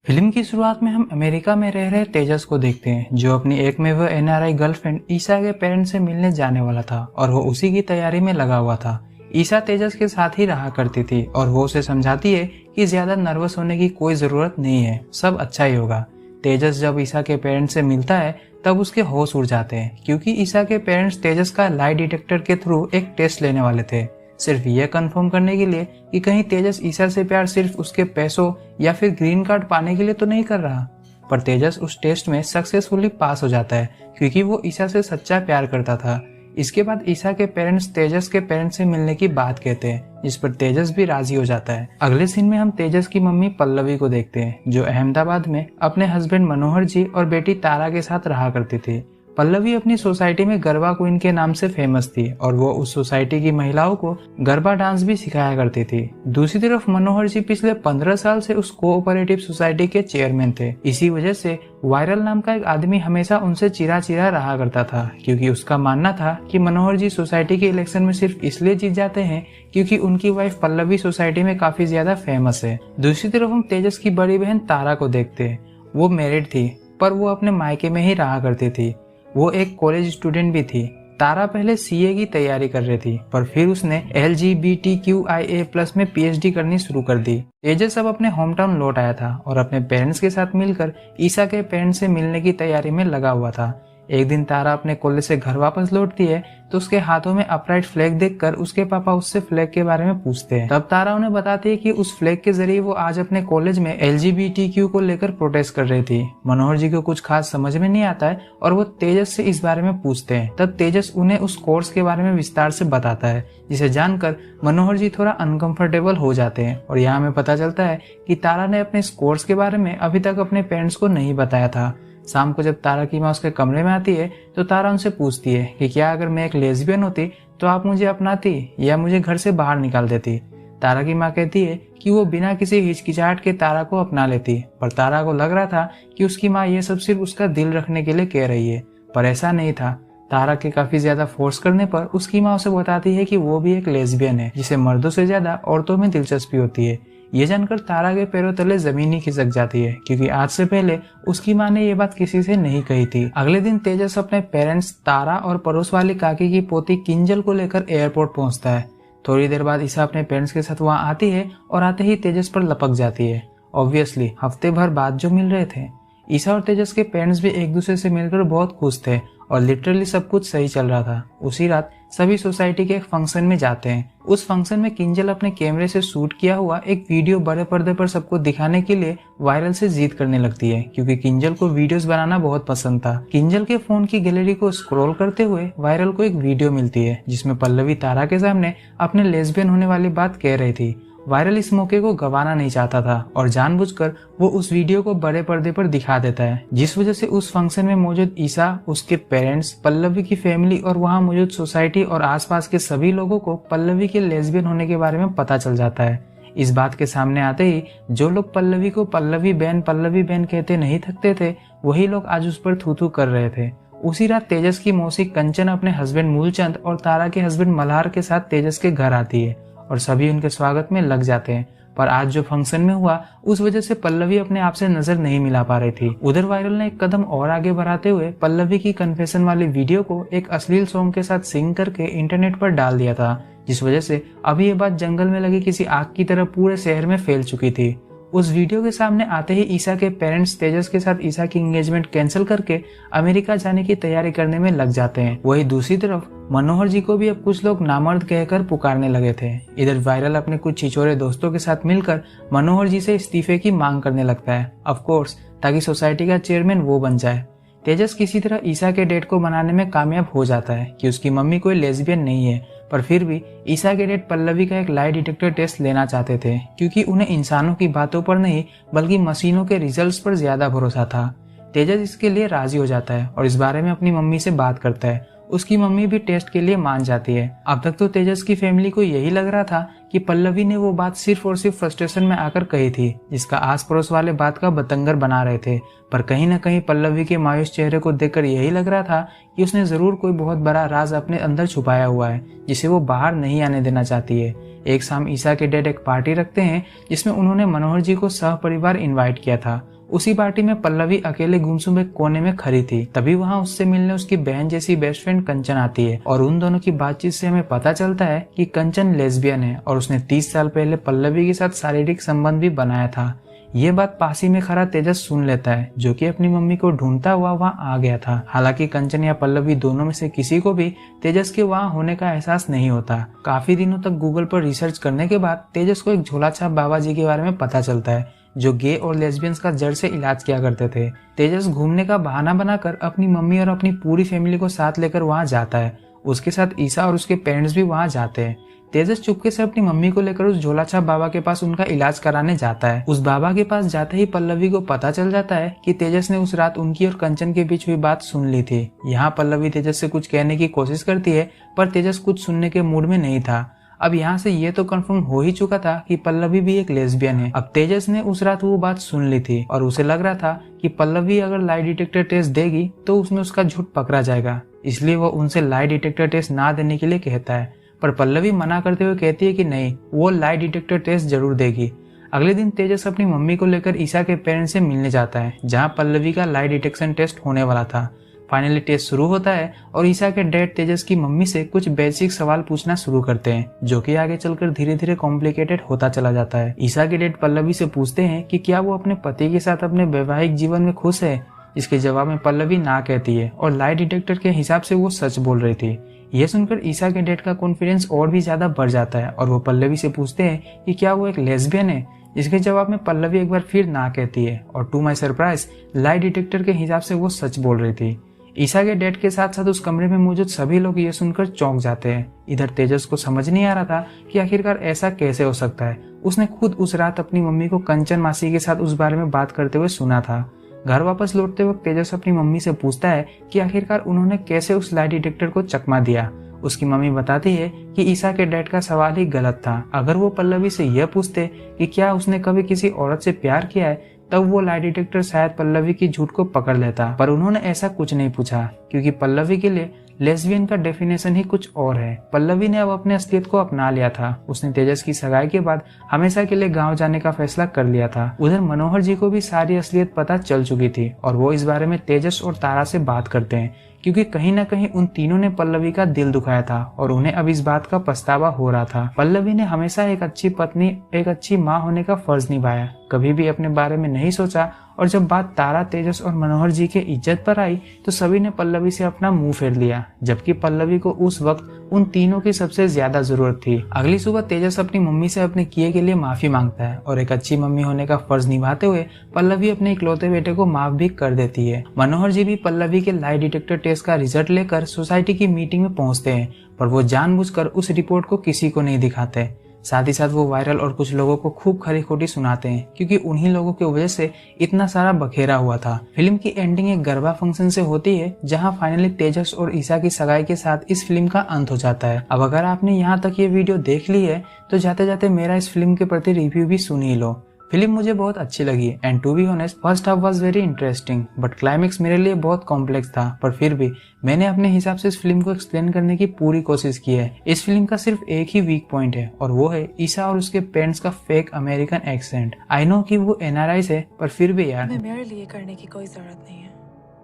Film की शुरुआत में हम अमेरिका में रह रहे तेजस को देखते हैं, जो अपनी एकमेव एनआरआई गर्लफ्रेंड ईसा के पेरेंट्स से मिलने जाने वाला था और वो उसी की तैयारी में लगा हुआ था। ईसा तेजस के साथ ही रहा करती थी और वो उसे समझाती है कि ज्यादा नर्वस होने की कोई जरूरत नहीं है, सब अच्छा ही होगा। तेजस जब ईसा के पेरेंट्स से मिलता है तब उसके होश उड़ जाते हैं, क्योंकि ईसा के पेरेंट्स तेजस का लाई डिटेक्टर के थ्रू एक टेस्ट लेने वाले थे, सिर्फ ये कंफर्म करने के लिए कि कहीं तेजस ईसा से प्यार सिर्फ उसके पैसों या फिर ग्रीन कार्ड पाने के लिए तो नहीं कर रहा। पर तेजस उस टेस्ट में सक्सेसफुली पास हो जाता है, क्योंकि वो ईसा से सच्चा प्यार करता था। इसके बाद ईसा के पेरेंट्स तेजस के पेरेंट्स से मिलने की बात कहते हैं, जिस पर तेजस भी राजी हो जाता है। अगले सीन में हम तेजस की मम्मी पल्लवी को देखते हैं, जो अहमदाबाद में अपने हस्बैंड मनोहर जी और बेटी तारा के साथ रहा करती थी। पल्लवी अपनी सोसाइटी में गरबा क्वीन के नाम से फेमस थी और वो उस सोसाइटी की महिलाओं को गरबा डांस भी सिखाया करती थी। दूसरी तरफ मनोहर जी पिछले 15 साल से उस कोऑपरेटिव सोसाइटी के चेयरमैन थे। इसी वजह से वायरल नाम का एक आदमी हमेशा उनसे चिरा चिरा रहा करता था, क्योंकि उसका मानना था कि मनोहर जी सोसाइटी के इलेक्शन में सिर्फ इसलिए जीत जाते हैं क्योंकि उनकी वाइफ पल्लवी सोसाइटी में काफी ज्यादा फेमस है। दूसरी तरफ हम तेजस की बड़ी बहन तारा को देखते हैं। वो मैरिड थी, पर वो अपने मायके में ही रहा करती थी। वो एक कॉलेज स्टूडेंट भी थी। तारा पहले सीए की तैयारी कर रही थी, पर फिर उसने LGBTQIA+ में PhD करनी शुरू कर दी। तेजस अब अपने होम टाउन लौट आया था और अपने पेरेंट्स के साथ मिलकर ईसा के पेरेंट्स से मिलने की तैयारी में लगा हुआ था। एक दिन तारा अपने कॉलेज से घर वापस लौटती है तो उसके हाथों में अपराइट फ्लैग देखकर उसके पापा उससे फ्लैग के बारे में पूछते हैं। तब तारा उन्हें बताती है कि उस फ्लैग के जरिए वो आज अपने कॉलेज में LGBTQ को लेकर प्रोटेस्ट कर रही थी। मनोहर जी को कुछ खास समझ में नहीं आता है और वो तेजस से इस बारे में पूछते हैं। तब तेजस उन्हें उस कोर्स के बारे में विस्तार से बताता है, जिसे जानकर मनोहर जी थोड़ा अनकंफर्टेबल हो जाते हैं। और यहाँ हमें पता चलता है कि तारा ने अपने इस कोर्स के बारे में अभी तक अपने पेरेंट्स को नहीं बताया था। शाम को जब तारा की माँ उसके कमरे में आती है तो तारा उनसे पूछती है कि क्या अगर मैं एक लेस्बियन होती तो आप मुझे अपनाती या मुझे घर से बाहर निकाल देती। तारा की माँ कहती है कि वो बिना किसी हिचकिचाहट के तारा को अपना लेती, पर तारा को लग रहा था कि उसकी माँ ये सब सिर्फ उसका दिल रखने के लिए कह रही है, पर ऐसा नहीं था। तारा के काफी ज्यादा फोर्स करने पर उसकी माँ उसे बताती है कि वो भी एक लेस्बियन है, जिसे मर्दों से ज्यादा औरतों में दिलचस्पी होती है। ये जानकर तारा के पैरों तले जमीन ही खिसक जाती है, क्योंकि आज से पहले उसकी माँ ने ये बात किसी से नहीं कही थी। अगले दिन तेजस अपने पेरेंट्स तारा और पड़ोस वाली काकी की पोती किंजल को लेकर एयरपोर्ट पहुंचता है। थोड़ी देर बाद ईसा अपने पेरेंट्स के साथ वहां आती है और आते ही तेजस पर लपक जाती है। ऑब्वियसली हफ्ते भर बाद जो मिल रहे थे। ईसा और तेजस के पेरेंट्स भी एक दूसरे से मिलकर बहुत खुश थे और लिटरली सब कुछ सही चल रहा था। उसी रात सभी सोसाइटी के एक फंक्शन में जाते हैं। उस फंक्शन में किंजल अपने कैमरे से शूट किया हुआ एक वीडियो बड़े पर्दे पर सबको दिखाने के लिए वायरल से जिद करने लगती है, क्योंकि किंजल को वीडियोस बनाना बहुत पसंद था। किंजल के फोन की गैलरी को स्क्रॉल करते हुए वायरल को एक वीडियो मिलती है, जिसमें पल्लवी तारा के सामने अपने लेस्बियन होने वाली बात कह रही थी। वायरल इस मौके को गंवाना नहीं चाहता था और जानबूझकर वो उस वीडियो को बड़े पर्दे पर दिखा देता है, जिस वजह से उस फंक्शन में मौजूद ईसा, उसके पेरेंट्स, पल्लवी की फैमिली और वहां मौजूद सोसाइटी और आसपास के सभी लोगों को पल्लवी के लेस्बियन होने के बारे में पता चल जाता है। इस बात के सामने आते ही जो लोग पल्लवी को पल्लवी बहन कहते नहीं थकते थे, वही लोग आज उस पर थू थू कर रहे थे। उसी रात तेजस की मौसी कंचन अपने हस्बैंड मूलचंद और तारा के हस्बैंड मल्हार के साथ तेजस के घर आती है और सभी उनके स्वागत में लग जाते हैं। पर आज जो फंक्शन में हुआ उस वजह से पल्लवी अपने आप से नजर नहीं मिला पा रही थी। उधर वायरल ने एक कदम और आगे बढ़ाते हुए पल्लवी की कन्फेशन वाली वीडियो को एक अश्लील सॉन्ग के साथ सिंग करके इंटरनेट पर डाल दिया था, जिस वजह से अभी ये बात जंगल में लगी किसी आग की तरह पूरे शहर में फैल चुकी थी। उस वीडियो के सामने आते ही ईसा के पेरेंट्स तेजस के साथ ईसा की एंगेजमेंट कैंसिल करके अमेरिका जाने की तैयारी करने में लग जाते हैं। वही दूसरी तरफ मनोहर जी को भी अब कुछ लोग नामर्द कहकर पुकारने लगे थे। इधर वायरल अपने कुछ छिछोरे दोस्तों के साथ मिलकर मनोहर जी से इस्तीफे की मांग करने लगता है, ऑफ कोर्स ताकि सोसाइटी का चेयरमैन वो बन जाए। तेजस किसी तरह ईसा के डेट को बनाने में कामयाब हो जाता है कि उसकी मम्मी कोई लेस्बियन नहीं है, पर फिर भी ईसा के डेट पल्लवी का एक लाई डिटेक्टर टेस्ट लेना चाहते थे, क्योंकि उन्हें इंसानों की बातों पर नहीं बल्कि मशीनों के रिजल्ट्स पर ज्यादा भरोसा था। तेजस इसके लिए राजी हो जाता है और इस बारे में अपनी मम्मी से बात करता है। उसकी मम्मी भी टेस्ट के लिए मान जाती है। अब तक तो तेजस की फैमिली को यही लग रहा था कि पल्लवी ने वो बात सिर्फ और सिर्फ फ्रस्ट्रेशन में आकर कही थी, जिसका आस पड़ोस वाले बात का बतंगर बना रहे थे। पर कहीं न कहीं पल्लवी के मायूस चेहरे को देखकर यही लग रहा था कि उसने जरूर कोई बहुत बड़ा राज अपने अंदर छुपाया हुआ है, जिसे वो बाहर नहीं आने देना चाहती है। एक शाम ईसा के डैड एक पार्टी रखते हैं जिसमें उन्होंने मनोहर जी को सह परिवार इन्वाइट किया था। उसी पार्टी में पल्लवी अकेले गुमसुम एक कोने में खड़ी थी। तभी वहाँ उससे मिलने उसकी बहन जैसी बेस्ट फ्रेंड कंचन आती है और उन दोनों की बातचीत से हमें पता चलता है कि कंचन लेस्बियन है और उसने 30 साल पहले पल्लवी के साथ शारीरिक संबंध भी बनाया था। ये बात पास ही में खड़ा तेजस सुन लेता है, जो कि अपनी मम्मी को ढूंढता हुआ वहाँ आ गया था। हालांकि कंचन या पल्लवी दोनों में से किसी को भी तेजस के वहाँ होने का एहसास नहीं होता। काफी दिनों तक गूगल पर रिसर्च करने के बाद तेजस को एक झोला छाप बाबा जी के बारे में पता चलता है, जो गे और लेस्बियंस का जड़ से इलाज किया करते थे। तेजस घूमने का बहाना बनाकर अपनी मम्मी और अपनी पूरी फैमिली को साथ लेकर वहाँ जाता है। उसके साथ ईसा और उसके पेरेंट्स भी वहाँ जाते हैं। तेजस चुपके से अपनी मम्मी को लेकर उस झोला छाप बाबा के पास उनका इलाज कराने जाता है। उस बाबा के पास जाते ही पल्लवी को पता चल जाता है कि तेजस ने उस रात उनकी और कंचन के बीच हुई बात सुन ली थी। यहाँ पल्लवी तेजस से कुछ कहने की कोशिश करती है, पर तेजस कुछ सुनने के मूड में नहीं था। अब यहाँ से ये तो कंफर्म हो ही चुका था कि पल्लवी भी एक लेस्बियन है। अब तेजस ने उस रात वो बात सुन ली थी और उसे लग रहा था कि पल्लवी अगर लाई डिटेक्टर टेस्ट देगी तो उसमें उसका झूठ पकड़ा जाएगा, इसलिए वो उनसे लाई डिटेक्टर टेस्ट ना देने के लिए कहता है। पर पल्लवी मना करते हुए कहती है कि नहीं, वो लाई डिटेक्टर टेस्ट जरूर देगी। अगले दिन तेजस अपनी मम्मी को लेकर ईसा के पेरेंट्स से मिलने जाता है, जहाँ पल्लवी का लाई डिटेक्शन टेस्ट होने वाला था। फाइनली टेस्ट शुरू होता है और ईसा के डैड तेजस की मम्मी से कुछ बेसिक सवाल पूछना शुरू करते हैं, जो कि आगे चलकर धीरे धीरे कॉम्प्लिकेटेड होता चला जाता है। ईसा के डैड पल्लवी से पूछते हैं कि क्या वो अपने पति के साथ अपने वैवाहिक जीवन में खुश है। इसके जवाब में पल्लवी ना कहती है और लाई डिटेक्टर के हिसाब से वो सच बोल रही थी। यह सुनकर ईसा के डैड का कॉन्फिडेंस और भी ज्यादा बढ़ जाता है और वो पल्लवी से पूछते हैं कि क्या वो एक लेस्बियन है। इसके जवाब में पल्लवी एक बार फिर ना कहती है और to my surprise lie detector के हिसाब से वो सच बोल रही थी। ईसा के डैड के साथ साथ उस कमरे में मौजूद सभी लोग ये सुनकर चौंक जाते हैं। इधर तेजस को समझ नहीं आ रहा था कि आखिरकार ऐसा कैसे हो सकता है। उसने खुद उस रात अपनी मम्मी को कंचन मासी के साथ उस बारे में बात करते हुए सुना था। घर वापस लौटते वक्त तेजस अपनी मम्मी से पूछता है कि आखिरकार उन्होंने कैसे उस लाई डिटेक्टर को चकमा दिया। उसकी मम्मी बताती है कि ईसा के डैड का सवाल ही गलत था। अगर वो पल्लवी से यह पूछते कि क्या उसने कभी किसी औरत से प्यार किया है, तब वो लाई डिटेक्टर शायद पल्लवी की झूठ को पकड़ लेता। पर उन्होंने ऐसा कुछ नहीं पूछा, क्योंकि पल्लवी के लिए लेस्बियन का डेफिनेशन ही कुछ और है। पल्लवी ने अब अपने असलियत को अपना लिया था। उसने तेजस की सगाई के बाद हमेशा के लिए गांव जाने का फैसला कर लिया था। उधर मनोहर जी को भी सारी असलियत पता चल चुकी थी और वो इस बारे में तेजस और तारा से बात करते हैं, क्योंकि कहीं ना कहीं उन तीनों ने पल्लवी का दिल दुखाया था और उन्हें अब इस बात का पछतावा हो रहा था। पल्लवी ने हमेशा एक अच्छी पत्नी, एक अच्छी माँ होने का फर्ज निभाया, कभी भी अपने बारे में नहीं सोचा। और जब बात तारा, तेजस और मनोहर जी के इज्जत पर आई तो सभी ने पल्लवी से अपना मुंह फेर लिया, जबकि पल्लवी को उस वक्त उन तीनों की सबसे ज्यादा जरूरत थी। अगली सुबह तेजस अपनी मम्मी से अपने किए के लिए माफी मांगता है और एक अच्छी मम्मी होने का फर्ज निभाते हुए पल्लवी अपने इकलौते बेटे को माफ भी कर देती है। मनोहर जी भी पल्लवी के लाई डिटेक्टर टेस्ट का रिजल्ट लेकर सोसाइटी की मीटिंग में पहुंचते हैं, पर वो जानबूझकर उस रिपोर्ट को किसी को नहीं दिखाते। साथ ही साथ वो वायरल और कुछ लोगों को खूब खरी खोटी सुनाते हैं, क्योंकि उन्हीं लोगों की वजह से इतना सारा बखेरा हुआ था। फिल्म की एंडिंग एक गरबा फंक्शन से होती है, जहां फाइनली तेजस और ईसा की सगाई के साथ इस फिल्म का अंत हो जाता है। अब अगर आपने यहाँ तक ये वीडियो देख ली है तो जाते जाते मेरा इस फिल्म के प्रति रिव्यू भी सुन ही लो। फिल्म मुझे बहुत अच्छी लगी and to be honest first half was very interesting, but climax मेरे लिए बहुत कॉम्प्लेक्स था। पर फिर भी मैंने अपने हिसाब से इस फिल्म को एक्सप्लेन करने की पूरी कोशिश की है। इस फिल्म का सिर्फ एक ही वीक पॉइंट है और वो है ईसा और उसके पेरेंट्स का fake American accent. I know कि वो एनआरआईज है, पर फिर भी यार मेरे लिए करने की कोई जरूरत नहीं है।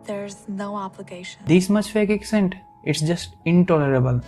There's no obligation. This much fake accent, it's just intolerable.